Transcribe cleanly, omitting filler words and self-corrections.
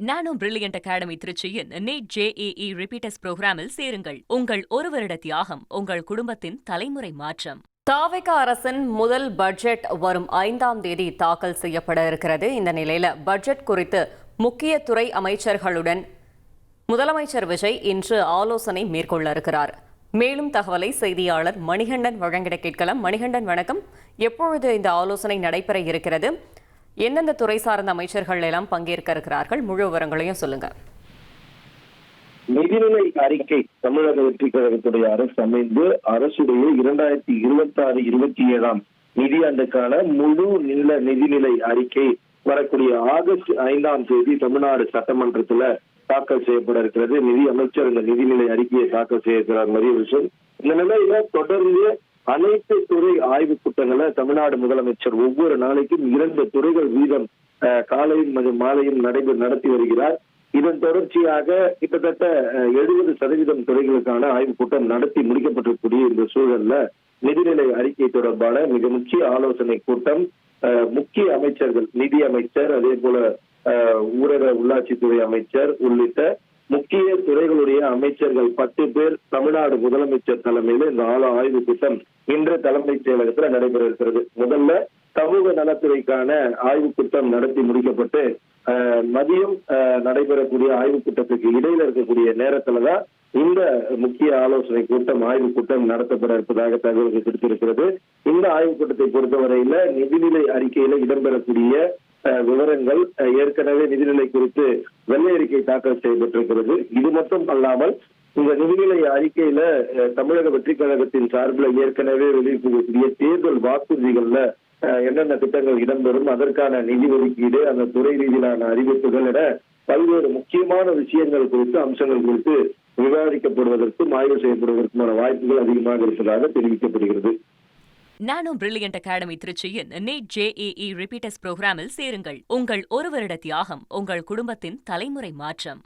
நானோ brilliant academy திருச்சியின் NEET JEE repeaters புரோகிராமில் சேருங்கள். உங்கள் ஒரு வருட தியாகம் உங்கள் குடும்பத்தின் தலைமுறை மாற்றம். தாவேகா அரசின் முதல் பட்ஜெட் வரும் 5ஆம் தேதி தாக்கல் செய்யப்பட இருக்கிறது. இந்த நிலையில பட்ஜெட் குறித்து முக்கிய துறை அமைச்சர்களுடன் முதலமைச்சர் விஜய் இன்று ஆலோசனை மேற்கொள்ள இருக்கிறார். மேலும் தகவலை செய்தியாளர் மணிகண்டன் வழங்கிட கேட்கலாம். மணிகண்டன், வணக்கம். எப்பொழுது இந்த ஆலோசனை நடைபெற இருக்கிறது? எந்தெந்த துறை சார்ந்த அமைச்சர்கள் எல்லாம் பங்கேற்க இருக்கிறார்கள்? முழு விவரங்களையும் சொல்லுங்க. நிதிநிலை அறிக்கை தமிழக வெற்றி கழகத்துடைய அரசு அமைந்து அரசுடைய 2026-27 நிதியாண்டுக்கான முழு நிதிநிலை அறிக்கை வரக்கூடிய ஆகஸ்ட் 5ஆம் தேதி தமிழ்நாடு சட்டமன்றத்துல தாக்கல் செய்யப்பட இருக்கிறது. நிதி அமைச்சர் இந்த நிதிநிலை அறிக்கையை தாக்கல் செய்திருக்கிறார் மதிய விஷயம். இந்த நிலையில தொடர்ந்து அனைத்து துறை ஆய்வுக் கூட்டங்களை தமிழ்நாடு முதலமைச்சர் ஒவ்வொரு நாளைக்கும் 2 துறைகள் வீதம் காலையும் மற்றும் மாலையும் நடத்தி வருகிறார். இதன் தொடர்ச்சியாக கிட்டத்தட்ட 70% துறைகளுக்கான ஆய்வுக் கூட்டம் நடத்தி முடிக்கப்பட்டிருக்கக்கூடிய இந்த சூழல்ல நிதிநிலை அறிக்கை தொடர்பான மிக முக்கிய ஆலோசனை கூட்டம் முக்கிய அமைச்சர்கள், நிதி அமைச்சர், அதே போல ஊரக உள்ளாட்சித்துறை அமைச்சர் உள்ளிட்ட முக்கிய துறைகளுடைய அமைச்சர்கள் 10 பேர் தமிழ்நாடு முதலமைச்சர் தலைமையில் இந்த ஆய்வுக் கூட்டம் இன்று தலைமைச் செயலகத்தில் நடைபெற இருக்கிறது. முதல்ல சமூக நலத்துறைக்கான ஆய்வுக் கூட்டம் நடத்தி முடிக்கப்பட்டு மதியம் நடைபெறக்கூடிய ஆய்வுக் கூட்டத்துக்கு இடையில இருக்கக்கூடிய நேரத்துலதான் இந்த முக்கிய ஆலோசனை கூட்டம் ஆய்வுக் கூட்டம் நடத்தப்பட இருப்பதாக தகவல்கள் கிடைத்திருக்கிறது. இந்த ஆய்வுக் கூட்டத்தை பொறுத்தவரையில நிதிநிலை அறிக்கையில இடம்பெறக்கூடிய விவரங்கள் ஏற்கனவே நிதிநிலை குறித்து வெள்ளை அறிக்கை தாக்கல் செய்யப்பட்டிருக்கிறது. இது மட்டும் அல்லாமல் இந்த நிதிநிலை அறிக்கையில தமிழக வெற்றி கழகத்தின் சார்பில் ஏற்கனவே வெளியிடக்கூடிய தேர்தல் வாக்குறுதிகள்ல என்னென்ன திட்டங்கள் இடம்பெறும், அதற்கான நிதி ஒதுக்கீடு, அந்த துறை ரீதியிலான அறிவிப்புகள் என பல்வேறு முக்கியமான விஷயங்கள் குறித்து அம்சங்கள் குறித்து விவாதிக்கப்படுவதற்கும் ஆய்வு செய்யப்படுவதற்குமான வாய்ப்புகள் அதிகமாக இருப்பதாக தெரிவிக்கப்படுகிறது. நானோ பிரில்லியன்ட் அகாடமி திருச்சியின் நீட் JEE ரிப்பீட்டர்ஸ் புரோகிராமில் சேருங்கள். உங்கள் ஒரு வருட தியாகம் உங்கள் குடும்பத்தின் தலைமுறை மாற்றம்.